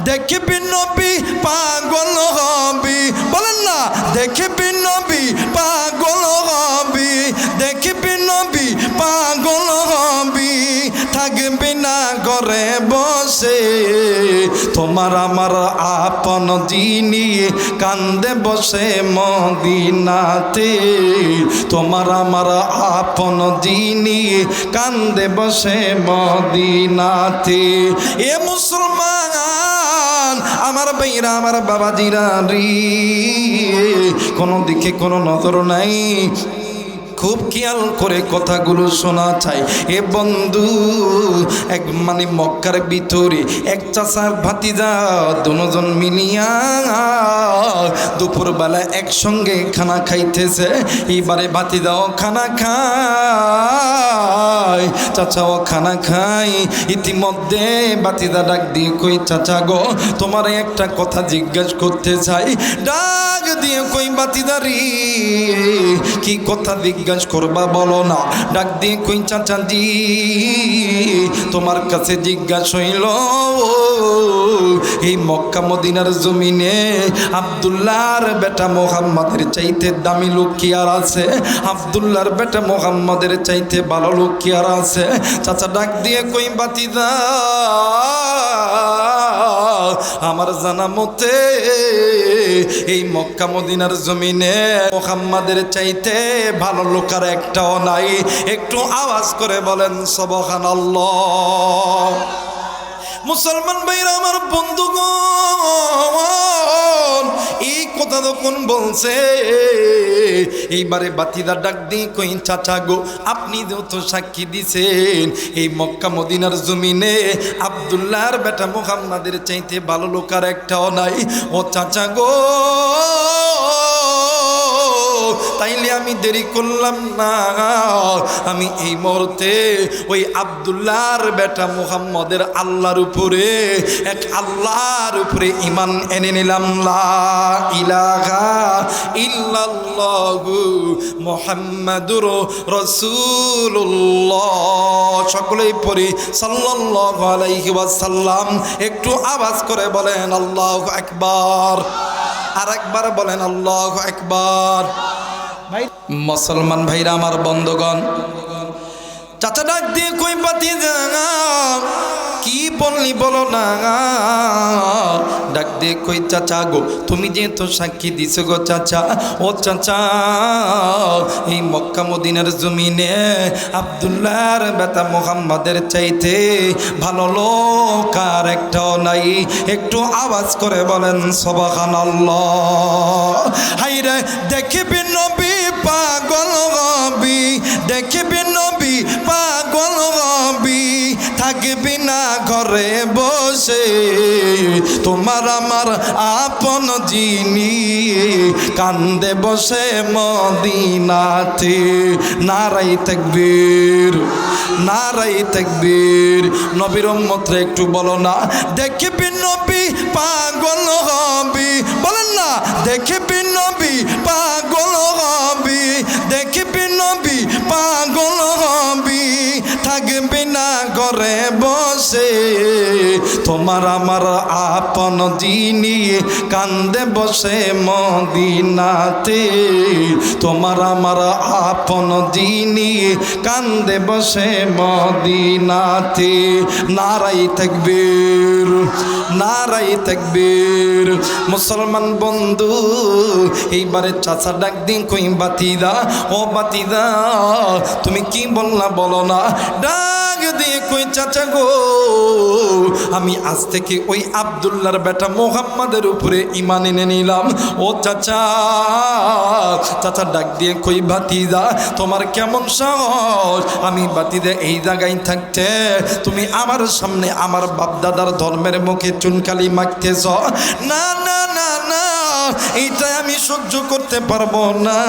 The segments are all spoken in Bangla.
দেখবি নবী পাগল হবি, বলেন না দেখবি নবী পাগল হবি, দেখবি নবী পাগল হবি, থাকবি না ঘরে বসে, তোমার আমার আপন যিনি কান্দে বসে মদিনাতে, তোমার আমার আপন যিনি কান্দে বসে মদিনাতে। এ মুসলমান আমার ভাইরা আমার বাবাজিরা রে, কোনো দিকে কোনো নজর নাই, খুব খেয়াল করে কথাগুলো শোনা চাই। এ বন্ধু এক মানে মক্কার ভিতরে এক চাচার ভাতিজা দুজন মিলিয়া দুপুরবেলা একসঙ্গে খানা খাইতেছে। এইবারে ভাতিজাও খানা খায়, চাচাও খানা খায়। ইতিমধ্যে ভাতিজা ডাক দিয়ে কই, চাচা গো তোমার একটা কথা জিজ্ঞাসা করতে চাই। ডাক দিয়ে কই, ভাতিজা রে কি কথা জিজ্ঞাসা করবা বলো না। ডাক দিয়ে কই, চাচা জি তোমার কাছে জিজ্ঞাসা হইল, এই মক্কা মদিনার জমিনে আব্দুল্লাহর বেটা মোহাম্মদের চাইতে দামি লোক কি আর আছে? আব্দুল্লাহর বেটা মোহাম্মদের চাইতে ভালো লোক কি আর আছে? চাচা ডাক দিয়ে কই, ভাতিজা আমার জানা মতে এই মক্কা মদিনার জমিনে মুহাম্মাদের চাইতে ভালো লোক আর একটাও নাই। একটু আওয়াজ করে বলেন সুবহানাল্লাহ। মুসলমান ভাইরা আমার বন্ধুগণ, এই কথা যখন বলছে এইবারে ভাতিজা ডাক দিয়ে কই, চাচা গো আপনি যত সাক্ষী দিছেন এই মক্কা মদিনার জমিনে আব্দুল্লাহর বেটা মুহাম্মাদের চাইতে ভালো লোক আর একটাও নাই। ও চাচা গো তাইলে আমি দেরি করলাম না, আমি এই মুহূর্তে ওই আব্দুল্লাহর বেটা মুহাম্মদের আল্লাহর উপরে এক আল্লাহর উপরে ঈমান এনে নিলাম। লা ইলাহা ইল্লাল্লাহু মুহাম্মাদুর রাসূলুল্লাহ। সকলেই পড়ি সাল্লাল্লাহু আলাইহি ওয়াসাল্লাম। একটু আওয়াজ করে বলেন আল্লাহু আকবার। আর একবার বলেন আল্লাহু আকবার। ভাই মুসলমান ভাইরা আমার বন্ধুগণ, চাচা ডাক দিয়ে কই, ভাতিজা কি বললি বলো না। ডাক দিয়ে কই, চাচা গো তুমি যেহেতু সাক্ষী দিছো গো চাচা, ও চাচা এই মক্কা মদিনার জমিনে আব্দুল্লাহর বেটা মুহাম্মাদের চাইতে ভালো লোক আর একটাও নাই। একটু আওয়াজ করে বলেন সুবহানাল্লাহ। হাইরে দেখবি নবী পাগল হবি, দেখবি নবী পাগল হবি, থাকবি না ঘরে বসে, তোমার আমার আপন যিনি কান্দে বসে মদিনাতে। নারাই তাকবীর, নারাই তাকবীর। নবীর উম্মতরা একটু বলো না দেখবি নবী পাগল হবি, বলেন না দেখবি নবী পাগল হবি, দেখবি নবী পাগল হবি, থাকবি না ঘরে বসে, তোমার আমার আপন যিনি কান্দে বসে মদিনাতে, তোমার আমার আপন যিনি কান্দে বসে মদিনাতে। নারাই তাকবীর, নারাই তাকবীর। মুসলমান বন্ধু এইবারে চাচা ডাক দিন কই, ভাতিজা ও ভাতিজা তুমি কি বললা বলো না। ডাক দিয়ে কই, চাচা গো আমি আজ থেকে ওই আব্দুল্লাহর বেটা মুহাম্মাদের উপরে ঈমান এনে নিলাম। ও চাচা, চাচা ডাক দিয়ে কই, ভাতিজা তোমার কেমন সাহস, আমি ভাতিজা এই জায়গায় থাকতে তুমি আমার সামনে আমার বাপদাদার ধর্মের মুখে চুনকালি মাখতেছ? না না না না, এইটা আমি সহ্য করতে পারবো না।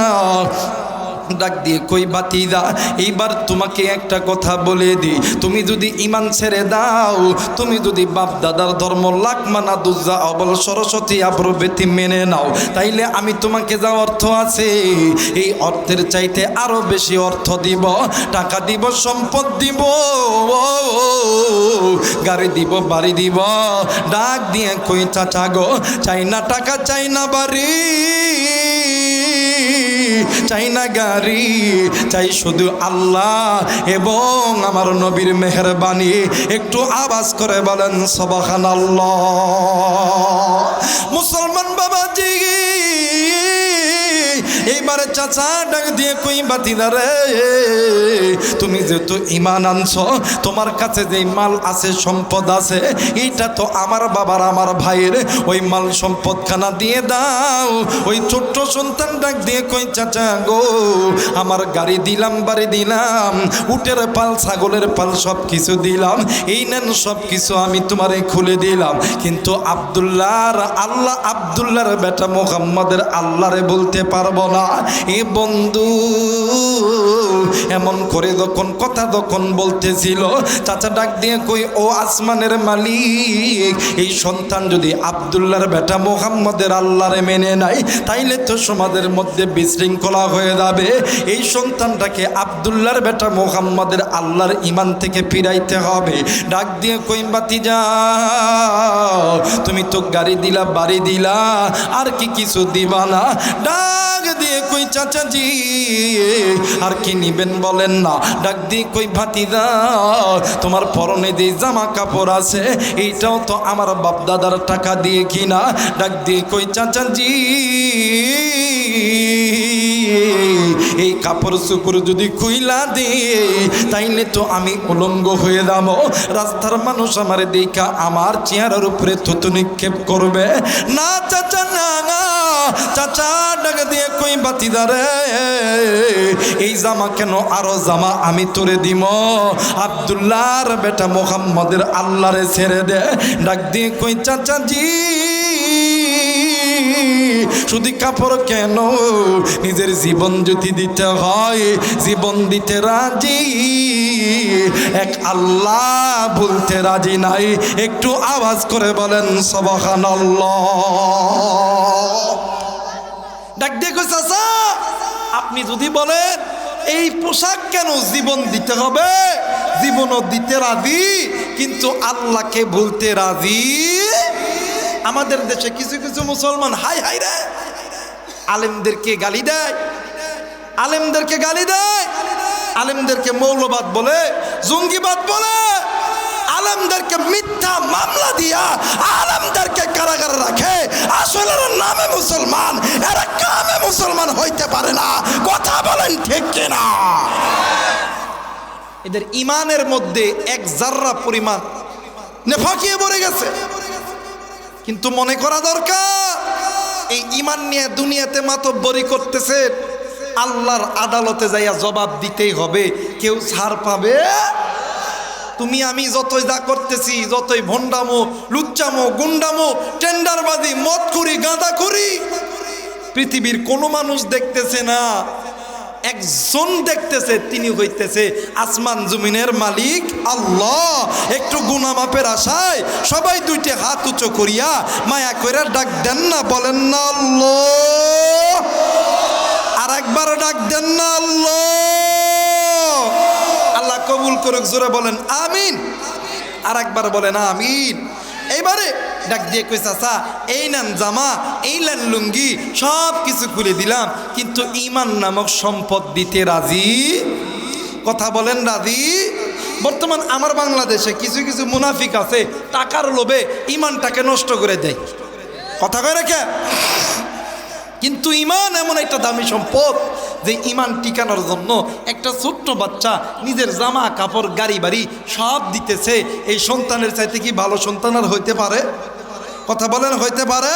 ডাক দিয়ে কই ভাতিজা, এইবার তোমাকে একটা কথা বলে দিই, তুমি যদি ঈমান ছেড়ে দাও, তুমি যদি বাপ দাদার ধর্ম লাকমানা দুজ্জা অবল সরস্বতী প্রভৃতি মেনে নাও, তাইলে আমি তোমাকে যা অর্থ আছে এই অর্থের চাইতে আরো বেশি অর্থ দিব, টাকা দিব, সম্পদ দিব, গাড়ি দিব, বাড়ি দিব। ডাক দিয়ে কই চাচা গো, চাই না টাকা, চাই না বাড়ি, চাই না গাড়ি, চাই শুধু আল্লাহ এবং আমার নবীর মেহেরবানি। একটু আওয়াজ করে বলেন সুবহানাল্লাহ। মুসলমান বাবাজি, এইবারে চাচা ডাক দিয়ে কই ভাতিজা রে, তুমি যেহেতু ঈমান আনছো, তোমার কাছে যে মাল আছে, সম্পদ আছে, এইটা তো আমার বাবার, আমার ভাইয়ের, ওই মাল সম্পদ খানা দিয়ে দাও। ওই ছোট্ট সন্তান ডাক দিয়ে কই চাচা গো, আমার গাড়ি দিলাম, বাড়ি দিলাম, উটের পাল, ছাগলের পাল, সব কিছু দিলাম, এই নেন সব কিছু আমি তোমারে খুলে দিলাম, কিন্তু আব্দুল্লাহর আল্লাহ, আব্দুল্লাহর বেটা মুহাম্মাদের আল্লাহরে বলতে পারবো না। এ বন্ধু এমন করে যখন কথা যখন বলতেছিল, চাচা ডাক দিয়ে কই ও আসমানের মালিক, এই সন্তান যদি আব্দুল্লাহর বেটা মুহাম্মাদের আল্লাহরে মেনে নাই, তাইলে তো সমাজের মধ্যে বিশৃঙ্খলা হয়ে যাবে। এই সন্তানটাকে আব্দুল্লাহর বেটা মুহাম্মাদের আল্লাহর ঈমান থেকে ফিরাইতে হবে। ডাক দিয়ে কই ভাতিজা, তুমি তো গাড়ি দিলা, বাড়ি দিলা, আর কি কিছু দিবা না? ডাক দিয়ে কই চাচাজি, আর কি নিবেন বলেন না? ডাক দিয়ে কই ভাতিজা, তোমার পরনে যে জামা কাপড় আছে, এইটাও তো আমার বাপ দাদার টাকা দিয়ে কিনা। ডাক দিয়ে কই চাচাজি, এই কাপড় চোপড় যদি খুইলা দে, তাইলে তো আমি উলঙ্গ হয়ে যাবো, রাস্তার মানুষ আমার দেখা আমার চেহারার উপরে থুতু নিক্ষেপ করবে। না চাচা না, চাচা ডাক দিয়ে কই ভাতিজা রে, এই জামা কেন, আরো জামা আমি তোরে দিব, আব্দুল্লাহর বেটা মুহাম্মাদের আল্লাহরে ছেড়ে দে। ডাক দিয়ে কই চাচাজি, শুধু কাপড় কেন, নিজের জীবন যদি দিতে হয়, জীবন দিতে রাজি, এক আল্লাহ বলতে রাজি নাই। একটু আওয়াজ করে বলেন সুবহানাল্লাহ। ডাক দিয়ে কই চাচা, আপনি যদি বলেন এই পোশাক কেন, জীবন দিতে হবে, জীবনও দিতে রাজি, কিন্তু আল্লাহকে বলতে রাজি। আমাদের দেশে কিছু কিছু মুসলমান হাই হাই রে আলেমদেরকে গালি দেয়, আলেমদেরকে গালি দেয়, আলেমদেরকে মৌলবাদ বলে, জঙ্গিবাদ বলে, আলেমদেরকে মিথ্যা মামলা দিয়া আলেমদেরকে কারাগারে রাখে। আসলে নামে মুসলমান, এরা কামে মুসলমান হইতে পারে না। কথা বলেন ঠিক কিনা? এদের ইমানের মধ্যে এক জাররা পরিমাণ নেফাকিয়ে ভরে গেছে। কিন্তু মনে করা দরকার, এই ইমান নিয়ে দুনিয়াতে মাতব্বরি করতেছে, আল্লাহর আদালতে যাইয়া জবাব দিতেই হবে। কেউ ছাড় পাবে? তুমি আমি যতই যা করতেছি, যতই ভণ্ডামো, লুচ্চামো, গুন্ডামো, টেন্ডারবাজি, মদ করি, গাঁদা করি, পৃথিবীর কোনো মানুষ দেখতেছে না, একজন দেখতেছে, তিনি হইতেছে আসমান জমিনের মালিক আল্লাহ। একটু গুনাহ মাপের আশায় সবাই দুইটি হাত উঁচু করিয়া মায়া কইরা ডাক দেন না, বলেন না আল্লাহ। আর একবার ডাক দেন না আল্লাহ। আল্লাহ কবুল করুক, জোরে বলেন আমিন। আর একবার বলেন আমিন। এইবারে ডাক দিয়ে কই চাচা, এই নেন জামা, এই নেন লুঙ্গি, সব কিছু খুলে দিলাম, কিন্তু ঈমান নামক সম্পদ দিতে রাজি? কথা বলেন রাজি? বর্তমান আমার বাংলাদেশে কিছু কিছু মুনাফিক আছে, টাকার লোভে ঈমানটাকে নষ্ট করে দেয়। কথা কয় রেখে, কিন্তু ঈমান এমন একটা দামি সম্পদ যে ঈমান টিকানোর জন্য একটা ছোট্ট বাচ্চা নিজের জামা কাপড়, গাড়ি বাড়ি সব দিতেছে। এই সন্তানের চাইতে কি ভালো সন্তান আর হইতে পারে? কথা বলেন, হইতে পারে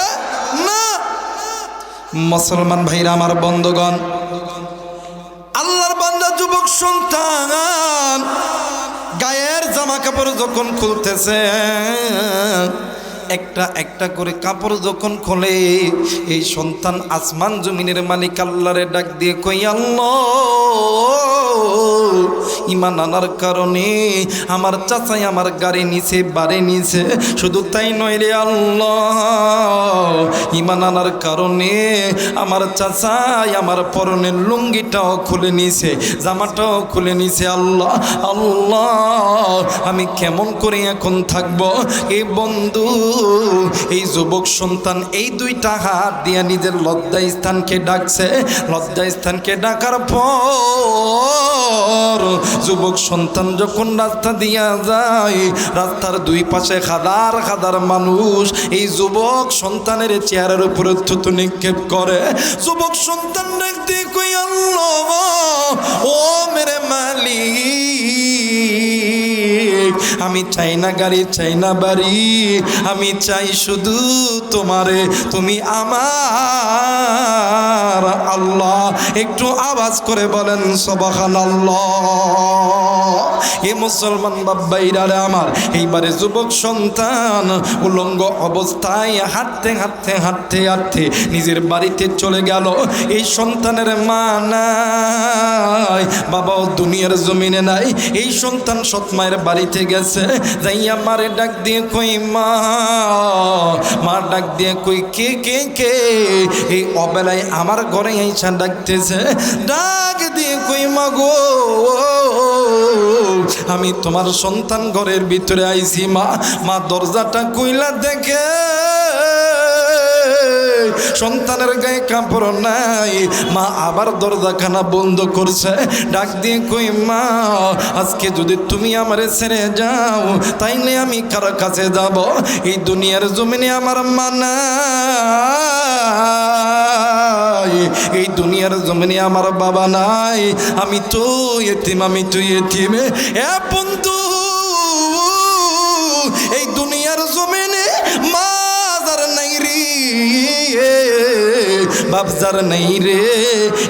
না। মুসলমান ভাইরা আমার, বন্ধুগণ, আল্লাহর বান্দা যুবক সন্তান গায়ের জামা কাপড় যখন খুলতেছে, একটা একটা করে কাপড় যখন খোলে, এই সন্তান আসমান জমিনের মালিক আল্লাহরে ডাক দিয়ে কই, আল্লাহ ইমান আনার কারণে আমার চাচাই আমার গাড়ি নিছে, বাড়ি নিছে। শুধু তাই নয় রে আল্লাহ, ইমান আনার কারণে আমার চাচাই আমার পরনের লুঙ্গিটাও খুলে নিছে, জামাটাও খুলে নিছে। আল্লাহ আল্লাহ, আমি কেমন করে এখন থাকবো? এই বন্ধু, এই যুবক সন্তান এই দুইটা হাত দিয়া নিজের লজ্জা স্থানকে ডাকছে। লজ্জা স্থানকে ডাকার পর যুবক সন্তান যখন রাস্তা দিয়া যায়, রাস্তার দুই পাশে হাজার হাজার মানুষ এই যুবক সন্তানের চেহারার উপরে থুতু নিক্ষেপ করে। যুবক সন্তান দেখতে কই, আল্লাহ ও মেরে মালিক, আমি চাই না গাড়ি, চাই না বাড়ি, আমি চাই শুধু তোমারে, তুমি আমার আল্লাহ। একটু আওয়াজ করে বলেন সুবহানাল্লাহ। এ মুসলমান বাবাইরা আমার, এইবারে যুবক সন্তান উলঙ্গ অবস্থায় হাঁটতে হাঁটতে হাঁটতে হাঁটতে নিজের বাড়িতে চলে গেল। এই সন্তানের মা নাই, বাবাও দুনিয়ার জমিনে নাই। এই সন্তান সৎ মায়ের বাড়িতে গেছে, যাইয়া মারে ডাক দিয়ে কই, মা। মা ডাক দিয়ে কই, কে কে কে এই অবেলায় আমার ঘরে আইসা ডাকতেছে? ডাক দিয়ে কই, মা গো, আমি তোমার সন্তান ঘরের ভিতরে আইছি। মা মা দরজাটা কইলা দেখে সন্তানের গায়ে কাপড় নাই। মা আবার দরজাখানা বন্ধ করছে। ডাক দিয়ে কই, মা আজকে যদি তুমি আমারে ছেড়ে যাও, তাইলে আমি কার কাছে যাব? এই দুনিয়ার জমিনে আমার মা নাই, এই দুনিয়ার জমিনে আমার বাবা নাই, আমি তো এতিম, আমি তো এতিম। এ বন্ধু, এই দুনিয়ার জমিনে মা যার নাই রে, বাপজার নাই রে,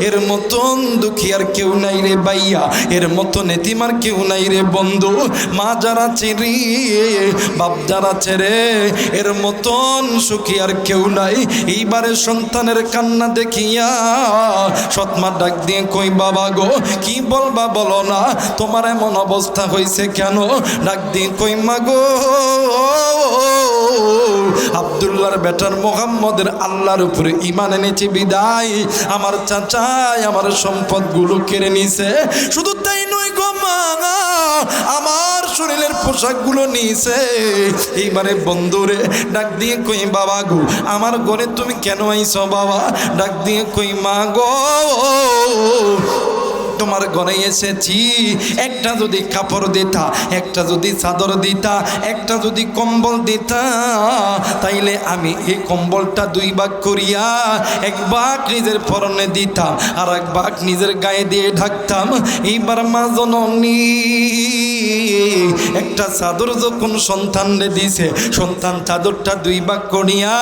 এর মতন দুঃখী আর কেউ নাই রে বাইয়া, এর মতন এতিম আর কেউ নাই রে বন্ধু। মা যারা চেরি, বাপ যারা ছেড়ে, এর মতন সুখী আর কেউ নাই। এইবারে সন্তানের কান্না দেখিয়া সৎমা ডাক দিয়ে কই, বাবা গো, কি বলবা বলো না, তোমার এমন অবস্থা হয়েছে কেন? ডাক দিয়ে কই, মা গো, আব্দুল্লাহর বেটার মোহাম্মদের আল্লাহর উপরে ঈমান এনেছি বিদায় আমার চাচাই আমার সম্পদগুলো কেড়ে নিছে। শুধু তাই নয় গো মা, আমার শরীরের পোশাকগুলো নিছে। এইবারে বন্ধুরে ডাক দিয়ে কই, বাবা গো, আমার ঘরে তুমি কেন আইছো? বাবা ডাক দিয়ে কই, মা গো, তোমার ঘরে এসেছি, একটা যদি কাপড় দিতা, একটা যদি চাদর দিতা, একটা যদি কম্বল দিতা, তাইলে আমি এই কম্বলটা দুই ভাগ করিয়া এক ভাগ নিজের পরনে দিতাম, আর এক ভাগ নিজের গায়ে দিয়ে ঢাকতাম। এইবার মা জননী একটা চাদর যখন সন্তানরে দিছে, সন্তান চাদরটা দুই ভাগ করিয়া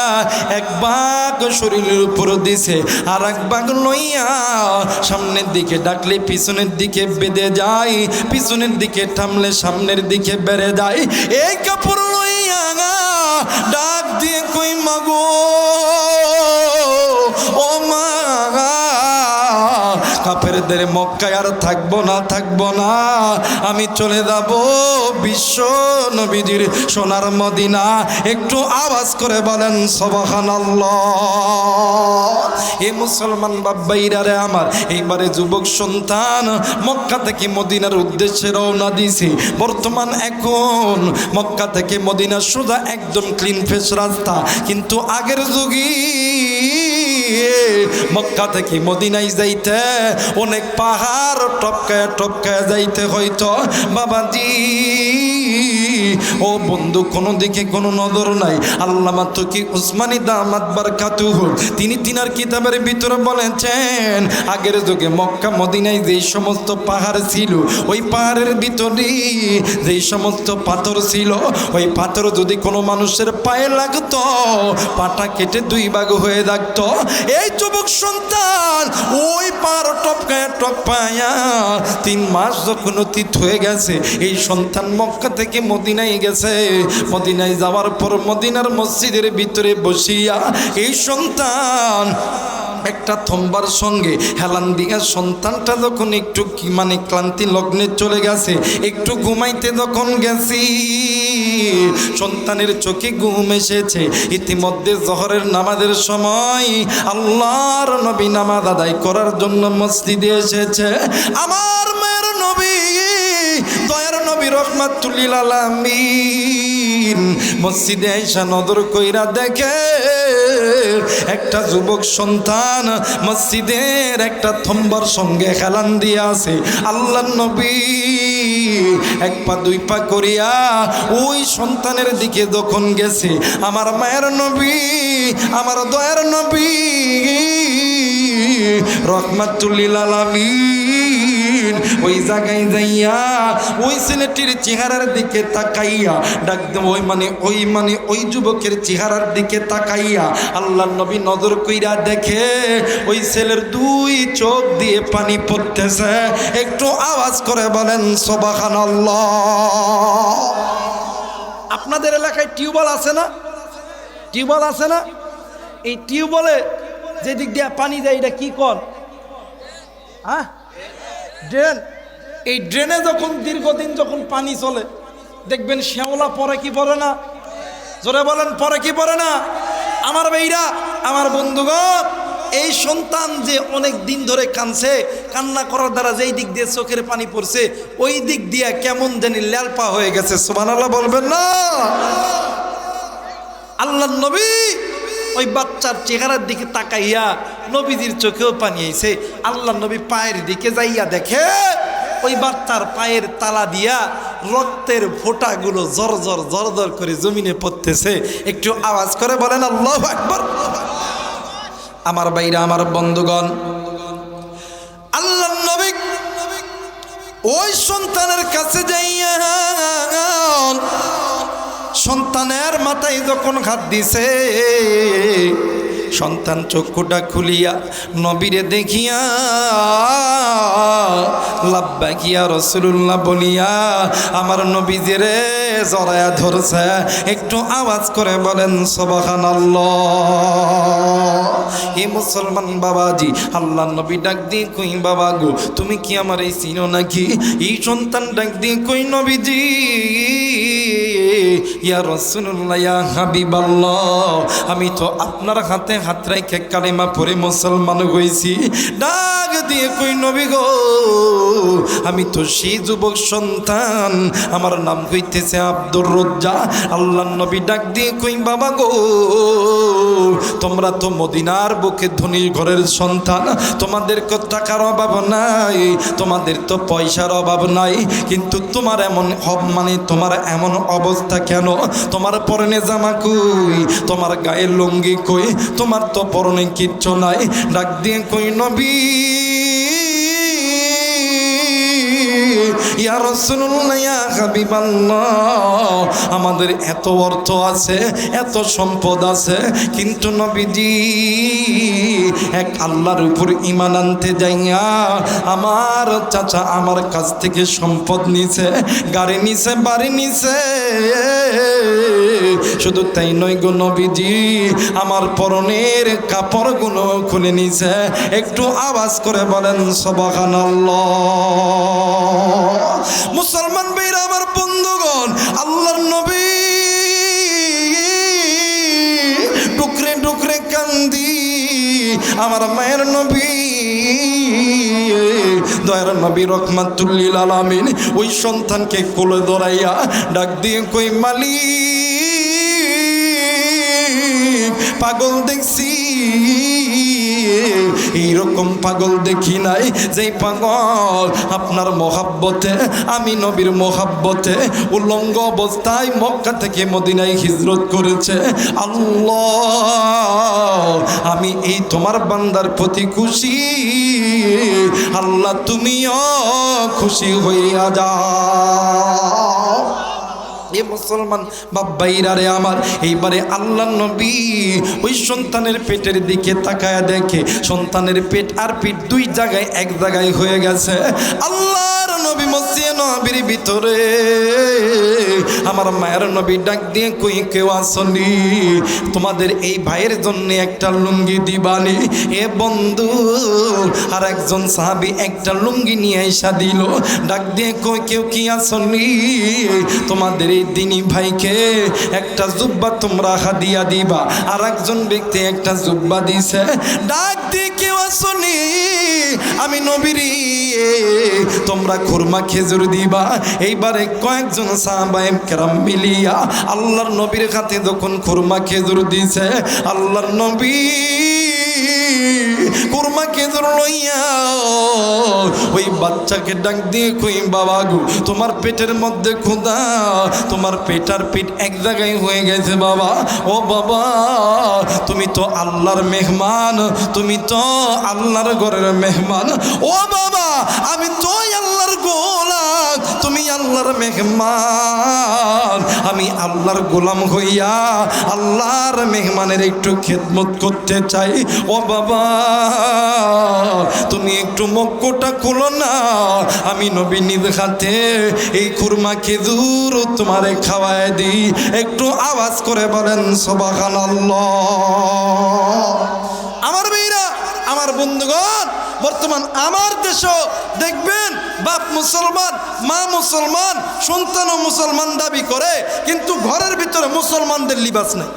এক ভাগ শরীরের উপর দিছে, আর এক ভাগ লইয়া সামনের দিকে ডাকলে পিছনের দিকে বেঁধে যায়, পিছনের দিকে থামলে সামনের দিকে বেড়ে যায়। এই কাপড় লইয়া ডাক দিয়ে কই, মা গো, ও মা, কাফেরদের মক্কায় আর থাকবো না, থাকবো না, আমি চলে যাব বিশ্ব নবীজির সোনার মদিনা। একটু আওয়াজ করে বলেন সুবহানাল্লাহ। এ মুসলমান বাবাইরা রে আমার, এইবারে যুবক সন্তান মক্কা থেকে মদিনার উদ্দেশ্যে রওনা দিছে। বর্তমান এখন মক্কা থেকে মদিনা সোজা একদম ক্লিন ফেস রাস্তা, কিন্তু আগের যুগে মক্কা থেকে মদিনায় যাইতে অনেক পাহাড় টপকায় টপকায় যাইতে হইতো। বাবাজি ও বন্ধু, কোনো দিকে কোনো নজর নাই। আল্লামা তকি উসমানী দামাত বারকাতুহু তিনি তিনার কিতাবের ভিতরে বলেছেন, আগের যুগে মক্কা মদিনায় যেই সমস্ত পাহাড় ছিল, ওই পাহাড়ের ভিতরে যেই সমস্ত পাথর ছিল, ওই পাথর যদি কোনো মানুষের পায়ে লাগতো, পাটা কেটে দুই ভাগ হয়ে থাকতো। এই যুবক সন্তান ওই পাহাড় টপকায়া টপকায়া 3 মাস যখন অতীত হয়ে গেছে, এই সন্তান মক্কা থেকে মদিনা মদিনায় গেছে। মদিনায় যাওয়ার পর মদিনার মসজিদের ভিতরে বসিয়া এই সন্তান একটা থম্বার সঙ্গে হেলান দিয়া সন্তানটা যখন একটু মানে ক্লান্তি লগ্নে চলে গেছে, একটু ঘুমাইতে যখন গেছি, সন্তানের চোখে ঘুম এসেছে। ইতিমধ্যে জোহরের নামাজের সময় আল্লাহর নবী নামাজ আদায় করার জন্য মসজিদে এসেছে। আমার মায়ের নবী, দয়ার নবী রহমাতুল লিল আলামিন মসজিদে আইসা নজর কইরা দেখে একটা যুবক সন্তান মসজিদের একটা থম্বার সঙ্গে হেলান দিয়া আছে। আল্লাহর নবী এক পা দুই পা করিয়া ওই সন্তানের দিকে যখন গেছে, আমার মায়ের নবী, আমার দয়ার নবী রহমাতুল লিল আলামিন ওই জায়গায় যাইয়া ওই ছেলেটির চেহারার দিকে তাকাইয়া ডাক ওই যুবকের চেহারার দিকে তাকাইয়া আল্লাহর নবী নজর কইরা দেখে ওই ছেলের দুই চোখ দিয়ে পানি পড়তেছে। একটু আওয়াজ করে বলেন সুবহানাল্লাহ। আপনাদের এলাকায় টিউবওয়েল আছে না? টিউবওয়েল আছে না? এই টিউবওয়েলে যে দিক দিয়ে পানি যায় এটা কি কর? হ্যাঁ, ড্রেন। এই ড্রেনে যখন দীর্ঘদিন যখন পানি চলে দেখবেন শ্যাওলা পরে কি পড়ে না? জোরে বলেন, পরে কি পড়ে না? আমার ভাইরা, আমার বন্ধুগণ, এই সন্তান যে অনেক দিন ধরে কাঁদছে, কান্না করার দ্বারা যেই দিক দিয়ে চোখের পানি পড়ছে ওই দিক দিয়ে কেমন জানি ল্যালপা হয়ে গেছে। সুবহানাল্লাহ বলবেন না? আল্লাহর নবী ওই বাচ্চার চেহারার দিকে তাকাইয়া নবীজির চোখেও পানি আইছে। আল্লাহর নবী পায়ের দিকে যাইয়া দেখে ওই বাচ্চার পায়ের তালা দিয়া রক্তের ফোঁটাগুলো জর জর জর জর করে জমিনে পড়তেছে। একটু আওয়াজ করে বলেন আল্লাহু আকবার। আমার ভাইরা, আমার বন্ধুগণ, আল্লাহর নবী ওই সন্তানের কাছে যাইয়া সন্তানের মাথায় যখন হাত দিছে, সন্তান চক্ষুটা খুলিয়া নবীরে দেখিয়া লাব্বাইক ইয়া রাসূলুল্লাহ বলিয়া আমার নবীজিরে জড়ায়া ধরছে। একটু আওয়াজ করে বলেন সুবহানাল্লাহ। হে মুসলমান বাবাজি, আল্লাহর নবী ডাক দিয়ে কই, বাবা গো তুমি কি আমার এই চিনো নাকি? এই সন্তান ডাক দিয়ে কই, নবীজি ইয়া রাসূলুল্লাহ, ইয়া হাবিবাল্লাহ, আমি তো আপনার হাতে হাত রেখে কালেমা পড়ে মুসলমান হইছি। ডাক দিয়ে কই, নবী গো আমি তো সেই যুবক সন্তান, আমার নাম হইতেছে আব্দুর রজ্জা। আল্লাহর নবী ডাক দিয়ে কই, বাবা গো তোমরা তো মদিনার বুকে ধনী ঘরের সন্তান, তোমাদের টাকার অভাব নাই, তোমাদের তো পয়সার অভাব নাই, কিন্তু তোমার এমন তোমার এমন অবস্থা কেন? তোমার পরনে জামা কই, তোমার গায়ে লুঙ্গি কই, তোমার তো পরনে কিচ্ছু নাই। ডাক দিয়ে কই, নবী ইয়া রাসূলুল্লাহ, ইয়া হাবিবাল্লাহ, আমাদের এত অর্থ আছে, এত সম্পদ আছে, কিন্তু নবীজি এক আল্লাহর উপর ঈমান আনতে যাইয়া আমার চাচা আমার কাছ থেকে সম্পদ নিছে, গাড়ি নিছে, বাড়ি নিছে। শুধু তাই নয় গো নবীজি, আমার পরনের কাপড়গুলো খুলে নিছে। একটু আওয়াজ করে বলেন সুবহানাল্লাহ। মুসলমান ভাইরা, আমার বন্ধুগণ, আল্লাহর নবী টুকরে টুকরে কান্দি, আমার মায়ের নবী দয়ার নবী রহমাতুল লিল আলামিন ওই সন্তানকে কোলে ধরাইয়া ডাক দিয়ে কই, মালিক পাগল দেখছি, এইরকম পাগল দেখি নাই, যেই পাগল আপনার মোহাব্বতে, আমি নবীর মোহাব্বতে উলঙ্গ অবস্থায় মক্কা থেকে মদিনায় হিজরত করেছে। আল্লাহ, আমি এই তোমার বান্দার প্রতি খুশি, আল্লাহ তুমিও খুশি হইয়া যাও। এ মুসলমান বাবাইরা রে আমার, এইবারে আল্লাহর নবী ওই সন্তানের পেটের দিকে তাকায়া দেখে সন্তানের পেট আর পিঠ দুই জায়গায় এক জায়গায় হয়ে গেছে। আল্লাহর নবী মসজিদে নবীর ভিতরে আমার মায়ের নবী ডাক দিয়ে কই কেউ আসনি তোমাদের এই ভাইয়ের জন্য একটা লুঙ্গি দিবানি এ বন্ধু আর একজন সাহাবী একটা লুঙ্গি নিয়ে আইসা দিল ডাক দিয়ে কই কেউ কি আসনি তোমাদের এই দিনী ভাইকে একটা জুব্বা তোমরা হাদিয়া দিবা আর একজন ব্যক্তি একটা জুব্বা দিছে ডাক দিয়ে কেউ আসনি আমি নবীরি তোমরা খুরমা খেজুর দিবা এইবারে কয়েকজন সাহাবায়ে কেরাম মিলিয়া আল্লাহর নবীর হাতে যখন খুরমা খেজুর দিছে আল্লাহর নবী খুরমা খেজুর লইয়া ওই বাচ্চাকে ডাক দিয়ে কই বাবা গো তোমার পেটের মধ্যে ক্ষুধা তোমার পেটার পিঠ এক জায়গায় হয়ে গেছে বাবা ও বাবা তুমি তো আল্লাহর মেহমান তুমি তো আল্লাহর ঘরের মেহমান ও বাবা আমি তো আল্লাহর গোলাম তুমি আল্লাহর মেহমান আমি আল্লাহর গোলাম হইয়া আল্লাহর মেহমানের একটু খেদমত করতে চাই ও বাবা তুমি একটু মক্কটা খুলো না আমি নবী নিজ হাতে এই খুরমা খেজুর তোমারে খাওয়ায় দিই একটু আওয়াজ করে বলেন সুবহানাল্লাহ আমার ভাইরা আমার বন্ধুগণ বর্তমান আমার দেশও দেখবেন বাপ মুসলমান মা মুসলমান সন্তানও মুসলমান দাবি করে কিন্তু ঘরের ভিতরে মুসলমানদের লিবাস নেই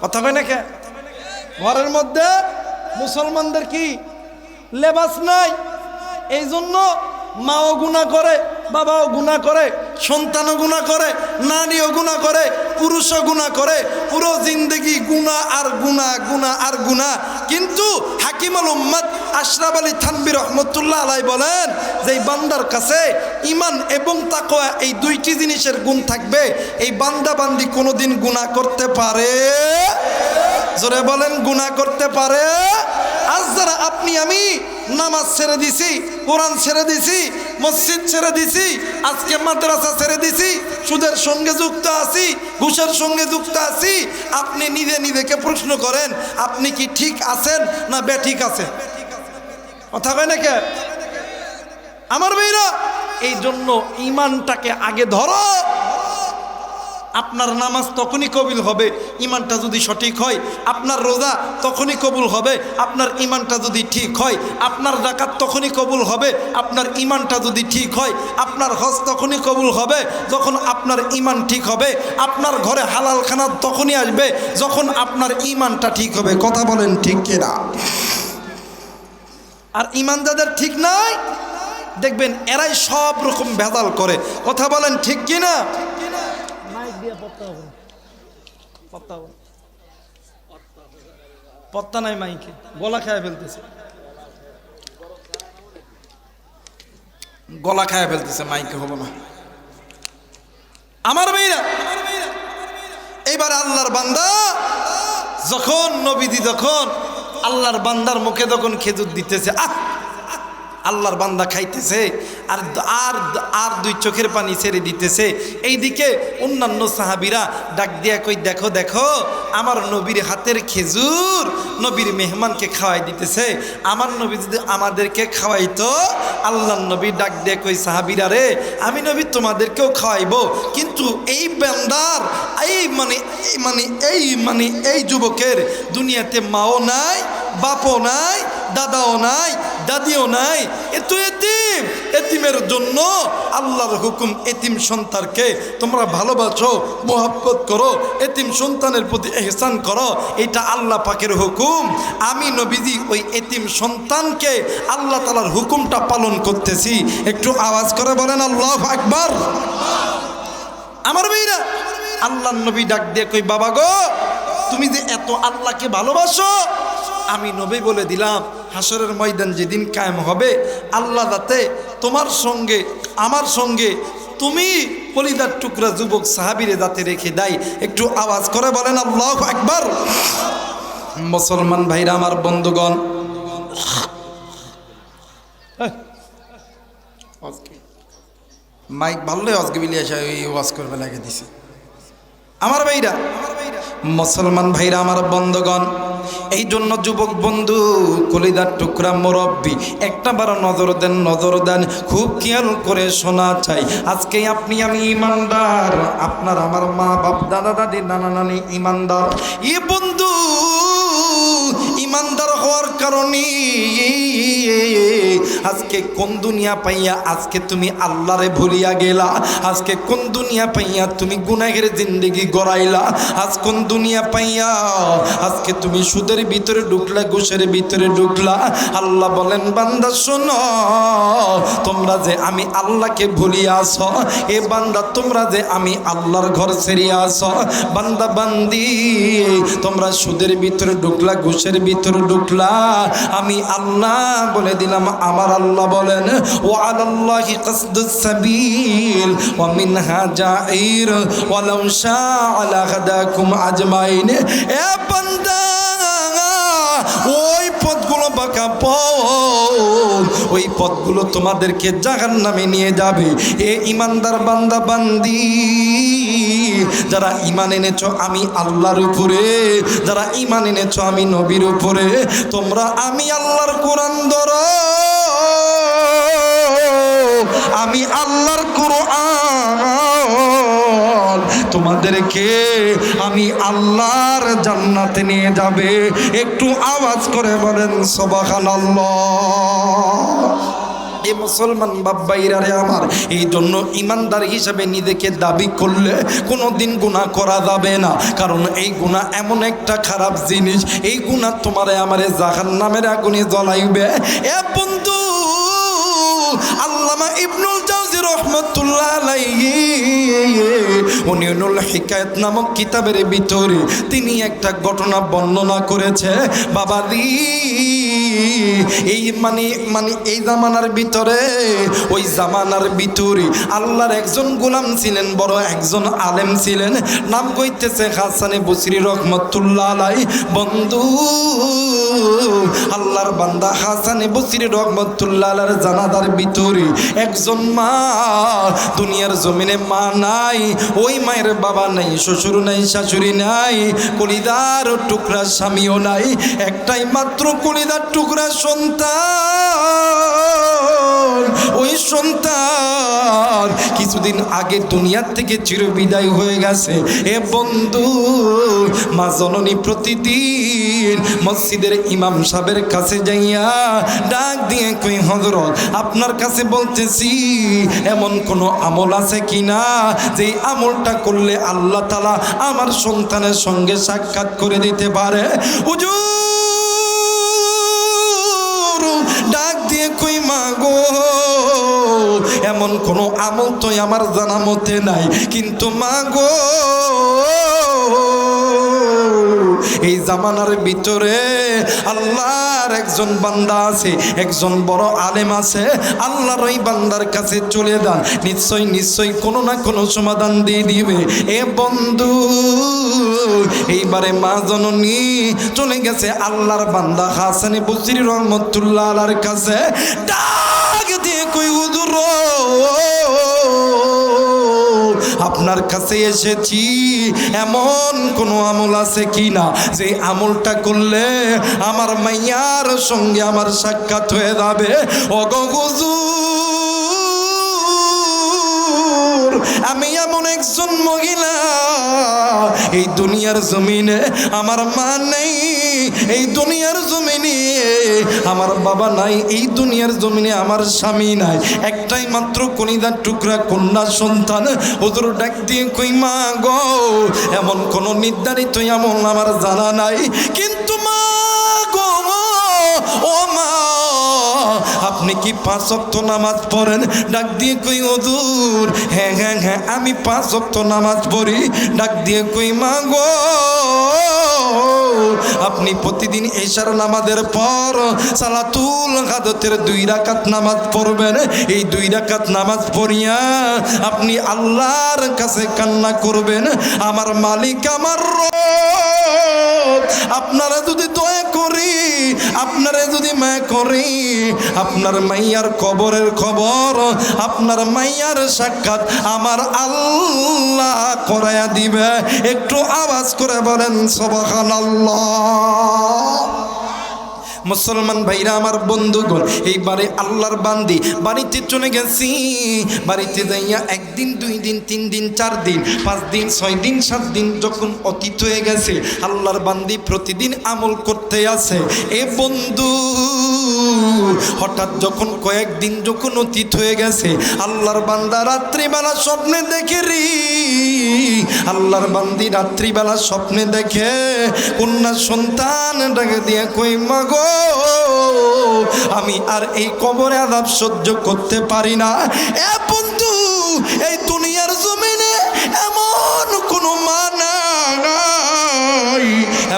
কথা কয় না কে ঘরের মধ্যে মুসলমানদের কি লেবাস নাই এই জন্য মাও গুনাহ করে বাবাও গুনাহ করে সন্তানও গুনাহ করে নারীও গুনাহ করে পুরুষও গুনাহ করে পুরো জিন্দেগি গুনাহ আর গুনাহ গুনাহ আর গুনাহ কিন্তু হাকিমুল উম্মত আশরাফ আলী থানভী রহমতুল্লাহ আলাইহি বলেন যে এই বান্দার কাছে ঈমান এবং তাকওয়া এই দুইটি জিনিসের গুণ থাকবে এই বান্দা বান্দি কোনোদিন গুনাহ করতে পারে জোরে বলেন গুনাহ করতে পারে আজ যারা আপনি আমি নামাজ ছেড়ে দিছি কোরআন ছেড়ে দিছি মসজিদ ছেড়ে দিছি আজকে মাদ্রাসা ছেড়ে দিছি সুদের সঙ্গে যুক্ত আছি ঘুষের সঙ্গে যুক্ত আছি আপনি নিজে নিজেকে প্রশ্ন করেন আপনি কি ঠিক আছেন না বেঠিক আছেন কথা কয় না কে আমার ভাইরা এই জন্য ঈমানটাকে আগে ধরো আপনার নামাজ তখনই কবুল হবে ঈমানটা যদি সঠিক হয় আপনার রোজা তখনই কবুল হবে আপনার ঈমানটা যদি ঠিক হয় আপনার যাকাত তখনই কবুল হবে আপনার ঈমানটা যদি ঠিক হয় আপনার হজ তখনই কবুল হবে যখন আপনার ঈমান ঠিক হবে আপনার ঘরে হালাল খানা তখনই আসবে যখন আপনার ঈমানটা ঠিক হবে কথা বলেন ঠিক কিনা আর ঈমান যাদের ঠিক নাই দেখবেন এরাই সব রকম ভেজাল করে কথা বলেন ঠিক কিনা পত্তা নাই মাইকে গলা খায় ফেলতেছে গলা খায় ফেলতেছে মাইকে হবে না আমার ভাইরা এইবার আল্লাহর বান্দা যখন নবীজি যখন আল্লাহর বান্দার মুখে যখন খেজুর দিতেছে আল্লাহর বান্দা খাইতেছে আর আর আর দুই চোখের পানি ছেড়ে দিতেছে এইদিকে অন্যান্য সাহাবীরা ডাক দিয়া কই দেখো দেখো আমার নবীর হাতের খেজুর নবীর মেহমানকে খাওয়াই দিতেছে আমার নবী যদি আমাদেরকে খাওয়াইতো আল্লাহর নবী ডাক দিয়া কই সাহাবীরা রে আমি নবী তোমাদেরকেও খাওয়াইবো কিন্তু এই বান্দার এই যুবকের দুনিয়াতে মাও নাই বাপও নাই দাদাও নাই দাদিও নাই এ তো এতিম এতিমের জন্য আল্লাহর হুকুম এতিম সন্তানকে তোমরা ভালোবাসো মোহাব্বত করো এতিম সন্তানের প্রতি ইহসান করো এটা আল্লাহ পাকের হুকুম আমি নবীজি ওই এতিম সন্তানকে আল্লাহ তাআলার হুকুমটা পালন করতেছি একটু আওয়াজ করে বলেন আল্লাহু আকবার আমার ভাইরা আল্লাহর নবী ডাক দিয়ে কই বাবা গো তুমি যে এত আল্লাহকে ভালোবাসো আমি নবী বলে দিলাম হাসরের ময়দান যেদিন কায়েম হবে আল্লাহ যাতে তোমার সঙ্গে আমার সঙ্গে তুমি কলিজার টুকরা যুবক সাহাবীরে যাতে রেখে দেয় একটু আওয়াজ করে বলেন আল্লাহু আকবার মুসলমান ভাইরা আমার বন্ধুগণ মাইক ভালোই অজগবিলি আসা ওই ওয়াজ করবে লাগে দিছে আমার ভাইরা মুসলমান ভাইরা আমার বন্ধুগণ এই জন্য যুবক বন্ধু, কলিদার টুকরা মুরব্বী, একটা বার নজর দেন, খুব খেয়াল করে শোনা চাই। আজকে আপনি আমি ইমানদার, আপনার আমার মা বাপ দাদা দাদি নানা নানি ইমানদার। বন্ধু, ইমানদার হওয়ার কারণে আজকে কোন দুনিয়া পাইয়া আজকে তুমি আল্লাহরে ভুলিয়া গেলা? আজকে কোন দুনিয়া পাইয়া তুমি গুনাহের জিন্দেগি গড়াইলা? আজ কোন দুনিয়া পাইয়া আজকে তুমি সুদের ভিতরে ঢুকলা, ঘুষের ভিতরে ঢুকলা? আল্লাহ বলেন, বান্দা শোনো, তোমরা যে আমি আল্লাহকে ভুলিয়া আছো, এ বান্দা তোমরা যে আমি আল্লাহর ঘর ছেড়িয়া আছো, বান্দা বান্দি তোমরা সুদের ভিতরে ঢুকলা, ঘুষের ভিতরে ঢুকলা, আমি আল্লাহ বলে দিলাম, আমার আল্লাহ বলেন, ওয়া আলাল্লাহি কাসদুস সাবিল ওয়া মিনহা জাইর ওয়া লাউ শাআ লাহাদাকুম আজমাইন। এ বান্দা, ওই পথগুলো বাঁকা পথ, ওই পথগুলো তোমাদেরকে জাহান্নামে নিয়ে যাবে। এ ইমানদার বান্দা বান্দি, যারা ঈমান এনেছো আমি আল্লাহর উপরে, যারা ঈমান এনেছো আমি নবীর উপরে, তোমরা আমি আল্লাহর কোরআন ধরো, আমি আল্লাহর কোরআন তোমাদেরকে আমি আল্লাহর জান্নাতে নিয়ে যাবে। একটু আওয়াজ করে বলেন সুবহানাল্লাহ। এ মুসলমান বাব্বাইরা রে আমার, এই জন্য ইমানদার হিসাবে নিজেকে দাবি করলে কোনোদিন গুনাহ করা যাবে না। কারণ এই গুনাহ এমন একটা খারাপ জিনিস, এই গুনাহ তোমারে আমারে জাহান্নামের আগুনে জ্বলাইবে। এ বন্ধু, আল্লামা ইবনুল জাওজি রহমাতুল্লাহ আলাইহি উনিউল হিকায়াত নামক কিতাবের ভিতরে তিনি একটা ঘটনা বর্ণনা করেছে। বাবাজি, এই মানে এই জামানার ভিতরে, ওই জামানার ভিতরে আল্লাহর একজন গোলাম ছিলেন, বড় একজন আলেম ছিলেন, নাম কইতেছে হাসানে বসরি রহমাতুল্লাহ আলাইহি। বন্ধু, আল্লাহর বান্দা হাসানে বসরি রহমাতুল্লাহ আলাইহির জানাজার ভিতরে একজন মা, দুনিয়ার জমিনে মা নাই, ওই মায়ের বাবা নাই, শ্বশুর নাই, শাশুড়ি নাই, কলিদার টুকরা স্বামীও নাই, একটাই মাত্র কলিদার টুকরা সন্তান। ওই সন্তান কিছুদিন আগে দুনিয়ার থেকে চিরবিদায় হয়ে গেছে। এ বন্ধু, মা জননী প্রতিদিন মসজিদের ইমাম সাহেবের কাছে যাইয়া ডাক দিয়ে কই, হযরত আপনার কাছে বলতেছি, এমন কোন আমল আছে কিনা যে আমলটা করলে আল্লাহ তাআলা আমার সন্তানের সঙ্গে সাক্ষাৎ করে দিতে পারে? হুজুর ডাক দিয়ে কই, মা গো, এমন কোন আমল তো আমার জানা মতে নাই, কিন্তু মা গো, এই জামানার ভিতরে আল্লাহর একজন বান্দা আছে, একজন বড় আলেম আছে, আল্লাহর ওই বান্দার কাছে চলে যান, নিশ্চয়ই কোনো না কোনো সমাধান দিয়ে দিবে। এ বন্ধু, এইবারে মা জননী চলে গেছে আল্লাহর বান্দা হাসানে বসরি রহমাতুল্লাহ আলাইহির কাছে, ডাক দিয়ে কই, হুজুর আপনার কাছে এসেছি, এমন কোন আমল আছে কিনা যে আমলটা করলে আমার মাইয়ার সঙ্গে আমার সাক্ষাৎ হয়ে যাবে? ওগো হুজুর, আমি এমন একজন মহিলা, এই দুনিয়ার জমিনে আমার মা নেই, এই দুনিয়ার জমিনে আমার বাবা নাই, এই দুনিয়ার জমিনে আমার স্বামী নাই, একটাই মাত্র কলিজার টুকরা কন্যা সন্তান। হুজুর ডাক দিয়ে কই, মা গো, এমন কোন নির্ধারিত আমল আমার জানা নাই, কিন্তু মা গো, ও মা, আপনি কি 5 ওয়াক্ত নামাজ পড়েন? ডাক দিয়ে কই, হুজুর হ্যাঁ হ্যাঁ হ্যাঁ আমি 5 ওয়াক্ত নামাজ পড়ি। ডাক দিয়ে কই, মা গো, আপনি প্রতিদিন এশার নামাজের পর সালাতুল গাদতের 2 রাকাত নামাজ পড়বেন। এই 2 রাকাত নামাজ পড়িয়া আপনি আল্লাহর কাছে কান্না করবেন, আমার মালিক, আমার রব, আপনারা যদি দয়া করি, আপনারা যদি তর্জমা করে আপনার মাইয়ার কবরের খবর, আপনার মাইয়ার সাক্ষাৎ আমার আল্লাহ করায়া দিবে। একটু আওয়াজ করে বলেন সুবহানাল্লাহ। মুসলমান ভাইরা আমার বন্ধুগণ, এইবারে আল্লাহর বান্দি বাড়িতে চলে গেছি। বাড়িতে যাইয়া একদিন, 2 দিন, 3 দিন, 4 দিন, 5 দিন, 6 দিন, 7 দিন যখন অতীত হয়ে গেছে, আল্লাহর বান্দি প্রতিদিন আমল করতে আছে। এ বন্ধু, হঠাৎ যখন কয়েকদিন যখন অতীত হয়ে গেছে, আল্লাহর বান্দা রাত্রিবেলা স্বপ্নে দেখে আল্লাহর বান্দি রাত্রিবেলা স্বপ্নে দেখে কন্যা সন্তান ডাকে দিয়ে কই মাগো, আমি আর এই কবরে আযাব সহ্য করতে পারি না। এ বন্ধু, এই দুনিয়ার জমিনে এমন কোনো মা নাই,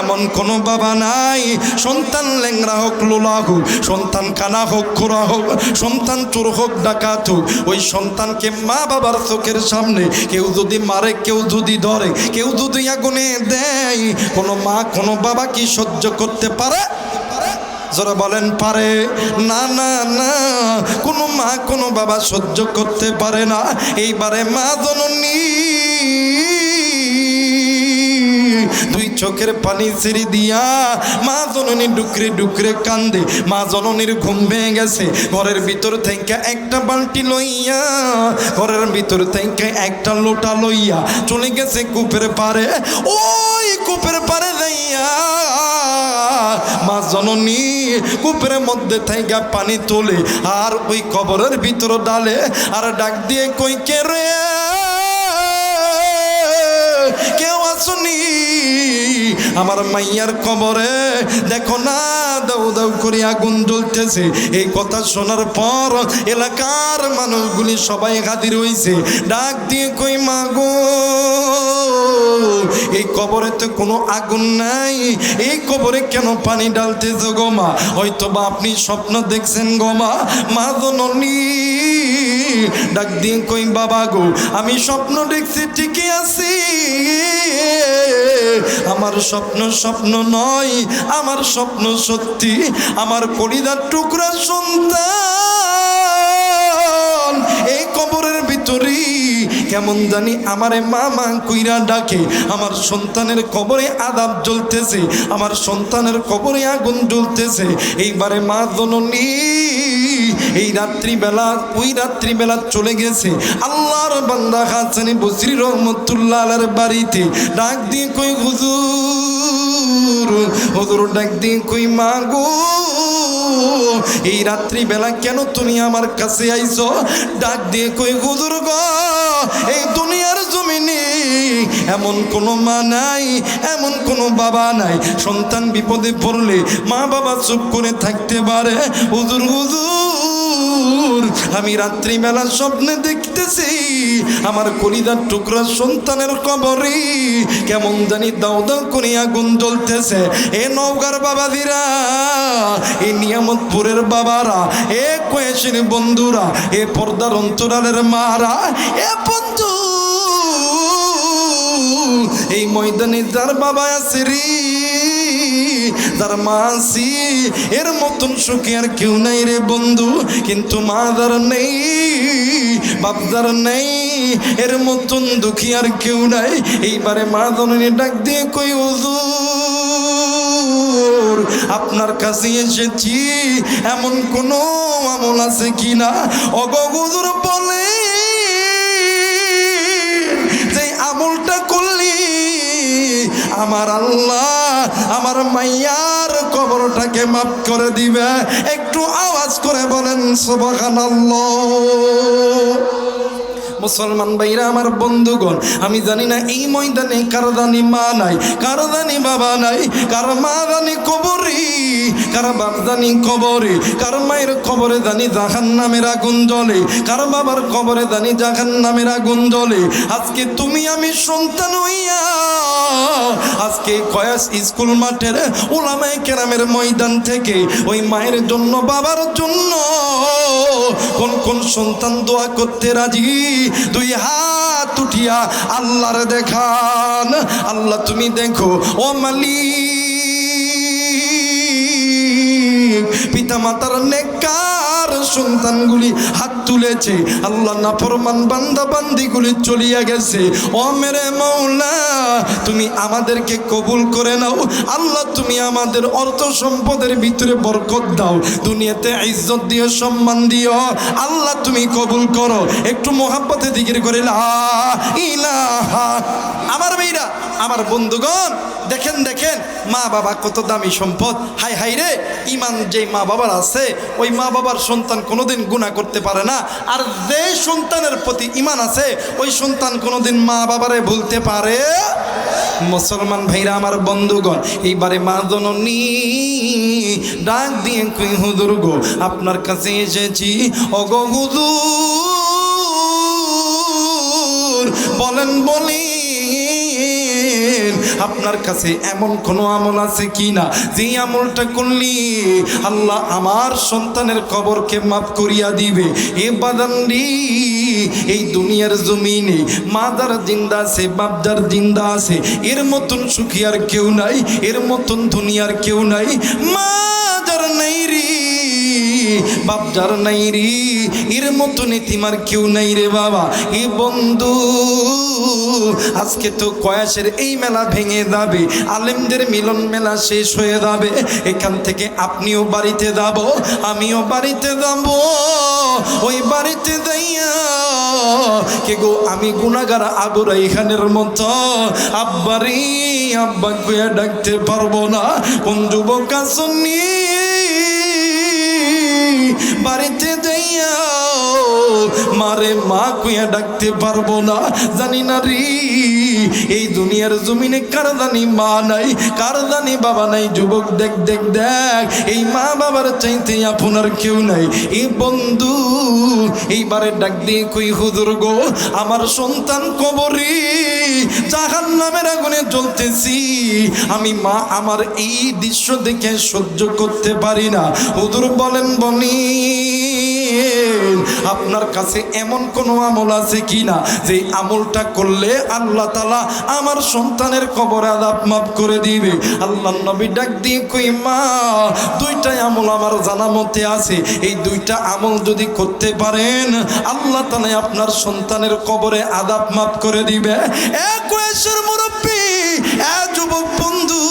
এমন কোনো বাবা নাই, সন্তান ল্যাংড়া হোক লোলা হোক, সন্তান কানা হোক খোরা হোক, সন্তান চোর হোক ডাকাত হোক, ওই সন্তানকে মা বাবার চোখের সামনে কেউ যদি মারে, কেউ যদি ধরে, কেউ যদি আগুনে দেয়, কোনো মা কোনো বাবা কি সহ্য করতে পারে? যারা বলেন পারে? না না না, কোনো মা কোনো বাবা সহ্য করতে পারে না। এইবারে মা জননী দুই চোখের পানি ছেড়ে দিয়া মা জননী ডুকরে ডুকরে কান্দে। মা জননীর ঘুম ভেঙে গেছে। ঘরের ভিতর থেকে একটা বালতি লইয়া, ঘরের ভিতর থেকে একটা লোটা লইয়া চলে গেছে কূপের পারে। ওই কূপের পারে যাইয়া মা জননী কূপের মধ্যে থেকে পানি তোলে আর ওই কবরের ভিতর ডালে আর ডাক দিয়ে কই, কে রে, কেউ আসুনি আমার মাইয়ার কবরে? দেখো না, দাউ দাউ করে আগুন জ্বলতেছে। এই কথা শোনার পর এলাকার মানুষগুলি সবাই হাজির হইছে। ডাক দিয়ে কই, মাগো, এই কবরে তো কোনো আগুন নাই, এই কবরে কেন পানি ডালতেছ গো মা? হয়তো বা আপনি স্বপ্ন দেখছেন গো মা। মা জননী ডাক দিয়ে কই, বাবা গো, আমি স্বপ্ন দেখছি ঠিকই আছি, আমার স্বপ্ন স্বপ্ন নয়, আমার স্বপ্ন সত্যি। আমার কলিজার টুকরা সন্তান এই কবরের ভিতরে কেমন জানি আমারে মা মা কইরা ডাকে। আমার সন্তানের কবরে আযাব জ্বলতেছে, আমার সন্তানের কবরে আগুন জ্বলতেছে। এইবারে মা জননী এই রাত্রিবেলা, ওই রাত্রিবেলা চলে গেছে আল্লাহর বান্দা হাসান বসরি রহমতুল্লাহ আলাইহির বাড়িতে। ডাক দিয়ে কই, হুজুর, হুজুর ডাক দিয়ে কই, মা গো, এই রাত্রিবেলা কেন তুমি আমার কাছে আইছো? ডাক দিয়ে কই, হুজুর গো, এই দুনিয়ার জমিনে এমন কোনো মা নাই, এমন কোনো বাবা নাই, সন্তান বিপদে পড়লে মা বাবা চুপ করে থাকতে পারে। হুজুর, হুজুর, আমি রাত্রিবেলা স্বপ্নে দেখতেছি আমার কলিজার টুকরা সন্তানের কবরে কেমন জানি দাউ দাউ করে আগুন জ্বলতেছে। এ নওগাঁর বাবাদিরা, এ নিয়ামতপুরের বাবারা, এ কয়েসের বন্ধুরা, এ পর্দার অন্তরালের মারা, এ বন্ধু, এই ময়দানে যার বাবা আছে রে, যার মা আছি, এর মতন সুখী আর কেউ নাই রে বন্ধু। কিন্তু মা যার নেই, বাপ যার নেই, এর মতন দুঃখী আর কেউ নাই। এইবারে মা জননী ডাক দিয়ে কই, হুজুর, আপনার কাছে এসেছি, এমন কোনো আমল আছে কিনা? ওগো হুজুর, বলে যে আমলটা করলি আমার আল্লাহ আমার মাইয়ার কবরটাকে মাফ করে দিবে। একটু আওয়াজ করে বলেন সুবহানাল্লাহ। মুসলমান ভাইরা আমার বন্ধুগণ, আমি জানি না এই ময়দানে কারো জানি মা নাই, কারো জানি বাবা নাই, কারো মা জানি কবরে, কারো বাপ জানি কবরে, কারো মায়ের কবরে জানি জাহান্নামের আগুন জ্বলে, কারো বাবার কবরে জানি জাহান্নামের আগুন জ্বলে। আজকে তুমি আমি সন্তান হইয়া আজকে কয়াস স্কুল মাঠের উলামায়ে কেরামের ময়দান থেকে ওই মায়ের জন্য, বাবার জন্য কোন কোন সন্তান দোয়া করতে রাজি? দুই হাত উঠিয়া আল্লাহর দেখান। আল্লাহ তুমি দেখো, ও মালিক, পিতামাতার নেককার সন্তানগুলি হাত তুলেছে, আল্লাহ নাফরমান বান্দা বান্দিগুলি চলিয়া গেছে। ও মেরে মাওলা, তুমি আমাদেরকে কবুল করে নাও আল্লাহ। তুমি আমাদের অর্থ সম্পদের ভিতরে বরকত দাও, দুনিয়াতে ইজ্জত দিও, সম্মান দিও আল্লাহ। তুমি কবুল করো। একটু মোহাব্বতে জিকির করে লা ইলাহা। আমার মেয়েরা, আমার বন্ধুগণ, দেখেন দেখেন মা বাবা কত দামি সম্পদ। হাই হাই রে, ইমান যে মা বাবার আছে ওই মা বাবার সন্তান কোনোদিন গুনাহ করতে পারে না। আর যে সন্তানের প্রতি ইমান আছে ওই সন্তান কোনোদিন মা বাবারে ভুলতে পারে। মুসলমান ভাইরা, আমার বন্ধুগণ, এইবারে মা জননী ডাক দিয়ে কই হুজুর গো, আপনার কাছে এসেছি। ওগো হুজুর, বলেন বলি আপনার কাছে এমন কোনো আমল আছে কি না যে আমলটা করলি আল্লাহ আমার সন্তানের কবরকে মাফ করিয়া দিবে? এ বাদান্ডি, এই দুনিয়ার জমিনে মাদার জিন্দা আছে, বাপদার জিন্দা আছে, এর মতন সুখী আর কেউ নাই, এর মতন দুনিয়ার কেউ নাই। মাদার নাই রে, বাপদার নাই রে, এর মতন এতিমার কেউ নাই রে বাবা। এ বন্ধু, আজকে তো কয়াসের এই মেলা ভেঙে যাবে, আলেমদের মিলন মেলা শেষ হয়ে যাবে। এখান থেকে আপনিও বাড়িতে যাব, আমিও বাড়িতে যাব। ওই বাড়িতে যাইয়া কে গো, আমি গুনাহগার আবু রাইহানের মতো আব্বারি আব্বা কইয়া ডাকতে পারবো না। কোন যুবক আসনি বাড়িতে যাইয়া মারে মা কইয়া ডাকতে পারবো না। জানি না রে, এই দুনিয়ার জমিনে কার জানি মা নাই, কার জানি বাবা নাই। যুবক দেখ দেখ দেখ, এই মা বাবার চাইতে আপনার কেউ নাই। এই বন্ধু, এইবারে ডাক দিয়ে কই হুজুর গো, আমার সন্তান কবরে জাহান্নামের আগুনে জ্বলতেছি। আমি মা আমার এই দৃশ্য দেখে সহ্য করতে পারি না। হুজুর বলেন বনি, আপনার কাছে এমন কোনো আমল আছে কি না যে আমলটা করলে আল্লাহ তাআলা আমার সন্তানের কবর আযাব মাফ করে দিবে? আল্লাহর নবী ডাক দিয়ে কই মা, দুইটা আমল আমার জানা মতে আছে। এই দুইটা আমল যদি করতে পারেন আল্লাহ তাআলা আপনার সন্তানের কবরে আযাব মাফ করে দিবে। এক বয়সের মুরব্বী, এক যুবক বন্ধু,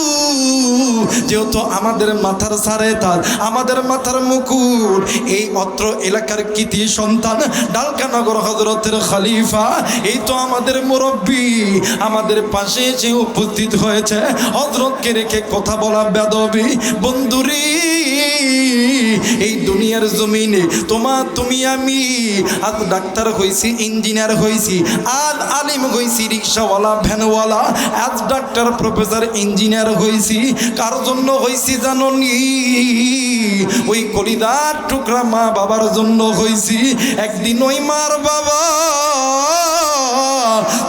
যেহেতু আমাদের মাথার সারে তার, আমাদের মাথার মুকুট, এই অত্র এলাকার কৃতি সন্তান ডালকানগর হযরতের খলিফা, এই তো আমাদের মুরব্বী আমাদের পাশে এসে উপস্থিত হয়েছে। হযরতকে রেখে কথা বলা বেদবি। বন্ধুরি, এই দুনিয়ার জমিনে তুমি আমি আজ ডাক্তার হইছি, ইঞ্জিনিয়ার হইছি, আজ আলিম হইছি, রিক্সাওয়ালা, ভ্যানওয়ালা, আজ ডাক্তার, প্রফেসর, ইঞ্জিনিয়ার হইছি। কার জন্য হইছি জাননি? ওই কলিদার টুকরা মা বাবার জন্য হইছি। একদিন ওই মার বাবা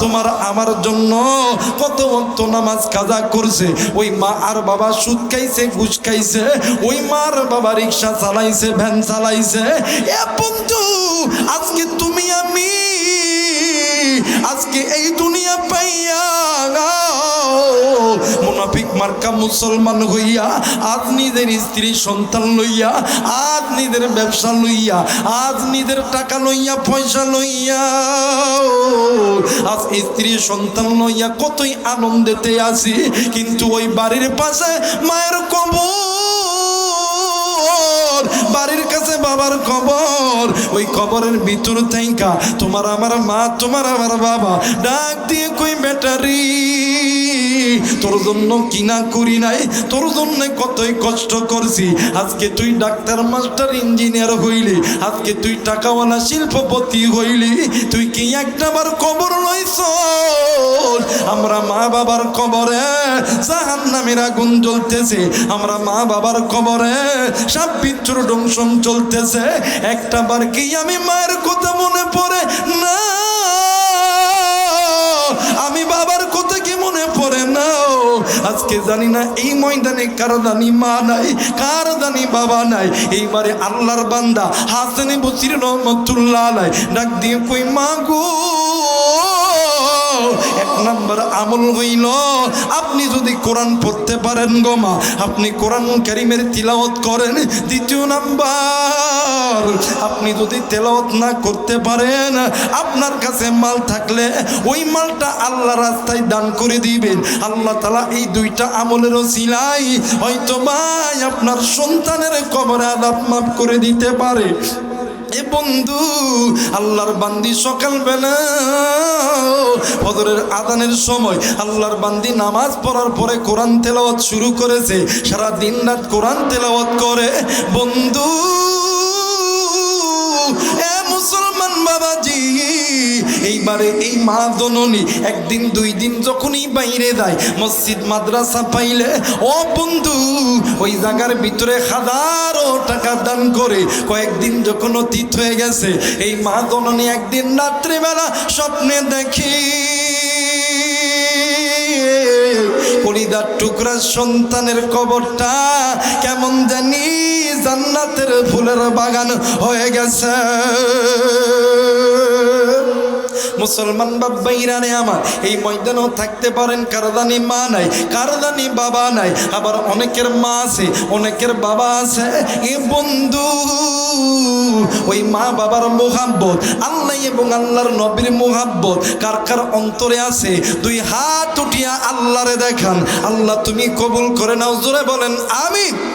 তোমার আমার জন্য কত ওয়াক্ত নামাজ কাজা করছে। ওই মা আর বাবা সুদ খাইছে, ঘুষ খাইছে, ওই মার বাবা রিক্সা চালাইছে, ভ্যান চালাইছে। এ বন্ধু, আজকে তুমি আমি আজকে এই দুনিয়া পাইয়া মুনাফিক মার্কা মুসলমান হইয়া আজ নিজের স্ত্রী সন্তান লইয়া, আজ নিজের ব্যবসা লইয়া, আজ নিজের টাকা লইয়া, পয়সা লইয়া, আজ স্ত্রী সন্তান লইয়া কতই আনন্দেতে আছি। কিন্তু ওই বাড়ির পাশে মায়ের কবর, বাড়ির কাছে বাবার কবর, ওই কবরের ভিতর থাইকা তোমার আমার মা, তোমার আমার বাবা ডাক দিয়ে কই বেটারি, তোর জন্য কিনা করি নাই, তোর জন্য কতই কষ্ট করছি। আজকে তুই ডাক্তার, মাস্টার, ইঞ্জিনিয়ার হইলি, আজকে তুই টাকাওয়ালা শিল্পপতি হইলি, তুই কি একটাবার কবর লইছ? আমরা মা বাবার কবরে জাহান্নামের আগুন জ্বলতেছে, আমরা মা বাবার কবরে সাপ বিচ্ছুর দংশন চলতেছে। একটাবার কি আমি মায়ের কথা মনে পড়ে না? আমি বাবার কথা কি মনে পড়ে না? আজকে জানি না এই ময়দানে কার দানি মা নাই, কার দানি বাবা নাই। এইবারে আল্লাহর বান্দা হাসান বসরি রহমাতুল্লাহ আলাইহি ডাক দিয়ে কই মা গো, এক নাম্বার আমল হইল আপনি যদি কোরআন পড়তে পারেন গো মা, আপনি কোরআন কারীমের তিলাওয়াত করেন। দ্বিতীয় নাম্বার, আপনি যদি তেলাওয়াত না করতে পারেন, আপনার কাছে মাল থাকলে ওই মালটা আল্লাহ রাস্তায় দান করে দিবেন। আল্লাহ তাআলা এই দুইটা আমলের ওসিলায় হয়তো ভাই আপনার সন্তানের কবরে আযাব মাফ করে দিতে পারে। এ বন্ধু, আল্লাহর বান্দি সকালবেলা ফজরের আযানের সময় আল্লাহর বান্দি নামাজ পড়ার পরে কোরআন তেলাওয়াত শুরু করেছে, সারা দিন রাত কোরআন তেলাওয়াত করে। বন্ধু, এ মুসলমান বাবাজি, এইবারে এই মা জননী একদিন দুই দিন যখনই বাইরে যায়, মসজিদ মাদ্রাসা পাইলে ও বন্ধু ওই জায়গার ভিতরে হাজারো টাকা দান করে। কয়েকদিন যখন অতীত হয়ে গেছে, এই মা জননী একদিন রাত্রিবেলা স্বপ্নে দেখি কলিজার টুকরা সন্তানের কবরটা কেমন জানি জান্নাতের ফুলের বাগান হয়ে গেছে। মুসলমান বাবাইরানে আমার, এই ময়দানেও থাকতে পারেন কারদানি মা নাই, কারদানি বাবা নাই, আবার অনেকের মা আছে, অনেকের বাবা আছে। এ বন্ধু, ওই মা বাবার মুহাব্বত, আল্লাহ এবং আল্লাহর নবীর মুহাব্বত কার কার অন্তরে আছে? দুই হাত উঠিয়া আল্লাহরে দেখান। আল্লাহ তুমি কবুল করে নাও, জোরে বলেন আমিন।